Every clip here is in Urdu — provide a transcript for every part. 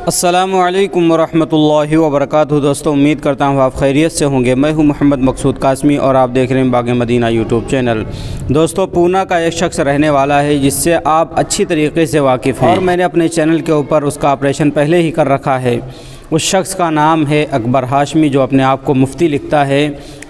السلام علیکم ورحمۃ اللہ وبرکاتہ۔ دوستوں امید کرتا ہوں آپ خیریت سے ہوں گے۔ میں ہوں محمد مقصود قاسمی اور آپ دیکھ رہے ہیں باغ مدینہ یوٹیوب چینل۔ دوستوں پونا کا ایک شخص رہنے والا ہے جس سے آپ اچھی طریقے سے واقف ہیں اور میں نے اپنے چینل کے اوپر اس کا آپریشن پہلے ہی کر رکھا ہے۔ اس شخص کا نام ہے اکبر ہاشمی، جو اپنے آپ کو مفتی لکھتا ہے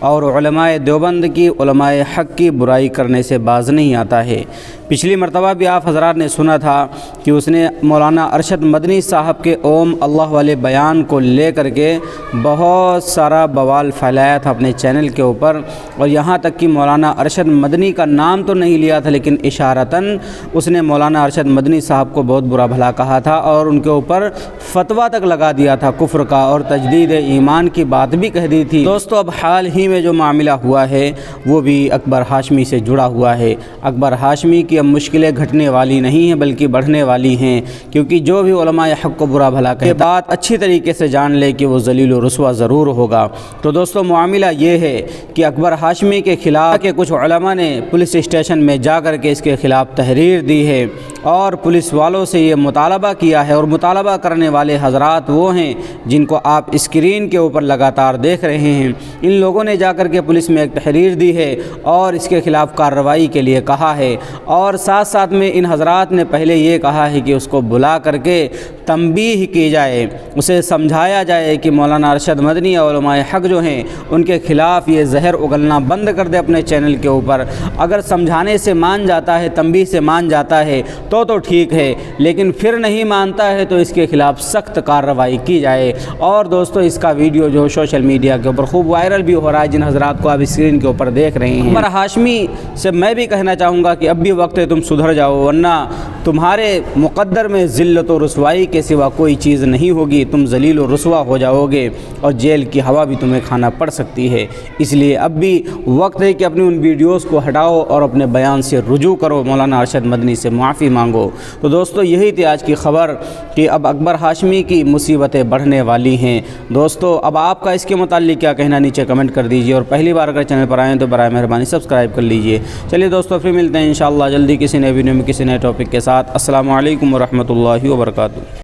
اور علماء دیوبند کی، علماء حق کی برائی کرنے سے باز نہیں آتا ہے۔ پچھلی مرتبہ بھی آپ حضرات نے سنا تھا کہ اس نے مولانا ارشد مدنی صاحب کے اوم اللہ والے بیان کو لے کر کے بہت سارا بوال پھیلایا تھا اپنے چینل کے اوپر، اور یہاں تک کہ مولانا ارشد مدنی کا نام تو نہیں لیا تھا، لیکن اشارتاً اس نے مولانا ارشد مدنی صاحب کو بہت برا بھلا کہا تھا اور ان کے اوپر فتویٰ تک لگا دیا تھا کفر کا، اور تجدید ایمان کی بات بھی کہہ دی تھی۔ دوستو اب حال ہی میں جو معاملہ ہوا ہے وہ بھی اکبر ہاشمی سے جڑا ہوا ہے۔ اکبر ہاشمی کی اب مشکلیں گھٹنے والی نہیں ہیں بلکہ بڑھنے والی ہیں، کیونکہ جو بھی علماء حق کو برا بھلا کہے بات اچھی طریقے سے جان لے کہ وہ ذلیل و رسوا ضرور ہوگا۔ تو دوستو معاملہ یہ ہے کہ اکبر ہاشمی کے خلاف کے کچھ علماء نے پولیس اسٹیشن میں جا کر کے اس کے خلاف تحریر دی ہے اور پولیس والوں سے یہ مطالبہ کیا ہے، اور مطالبہ کرنے والے حضرات وہ ہیں جن کو آپ اسکرین کے اوپر لگاتار دیکھ رہے ہیں۔ ان لوگوں نے جا کر کے پولیس میں ایک تحریر دی ہے اور اس کے خلاف کارروائی کے لیے کہا ہے، اور ساتھ ساتھ میں ان حضرات نے پہلے یہ کہا ہے کہ اس کو بلا کر کے تنبیہ کی جائے، اسے سمجھایا جائے کہ مولانا ارشد مدنی اور علماء حق جو ہیں ان کے خلاف یہ زہر اگلنا بند کر دے اپنے چینل کے اوپر۔ اگر سمجھانے سے مان جاتا ہے، تنبیہ سے مان جاتا ہے تو ٹھیک ہے، لیکن پھر نہیں مانتا ہے تو اس کے خلاف سخت کارروائی کی جائے۔ اور دوستو اس کا ویڈیو جو سوشل میڈیا کے اوپر خوب وائرل بھی ہو رہا ہے، جن حضرات کو آپ اسکرین کے اوپر دیکھ رہے ہیں۔ اکبر ہاشمی سے میں بھی کہنا چاہوں گا کہ اب بھی وقت ہے تم سدھر جاؤ، ورنہ تمہارے مقدر میں ذلت و رسوائی کے سوا کوئی چیز نہیں ہوگی، تم ذلیل و رسوا ہو جاؤ گے اور جیل کی ہوا بھی تمہیں کھانا پڑ سکتی ہے۔ اس لیے اب بھی وقت ہے کہ اپنی ان ویڈیوز کو ہٹاؤ اور اپنے بیان سے رجوع کرو، مولانا ارشد مدنی سے معافی مانگو۔ تو دوستو یہی تھی آج کی خبر کہ اب اکبر ہاشمی کی مصیبتیں بڑھنے والی ہیں۔ دوستو اب آپ کا اس کے متعلق کیا کہنا نیچے کمنٹ کر دیجئے، اور پہلی بار اگر چینل پر آئیں تو برائے مہربانی سبسکرائب کر لیجئے۔ چلیے دوستو پھر ملتے ہیں انشاءاللہ جلدی کسی نئے ویڈیو میں کسی نئے ٹاپک کے ساتھ۔ السلام علیکم ورحمۃ اللہ وبرکاتہ۔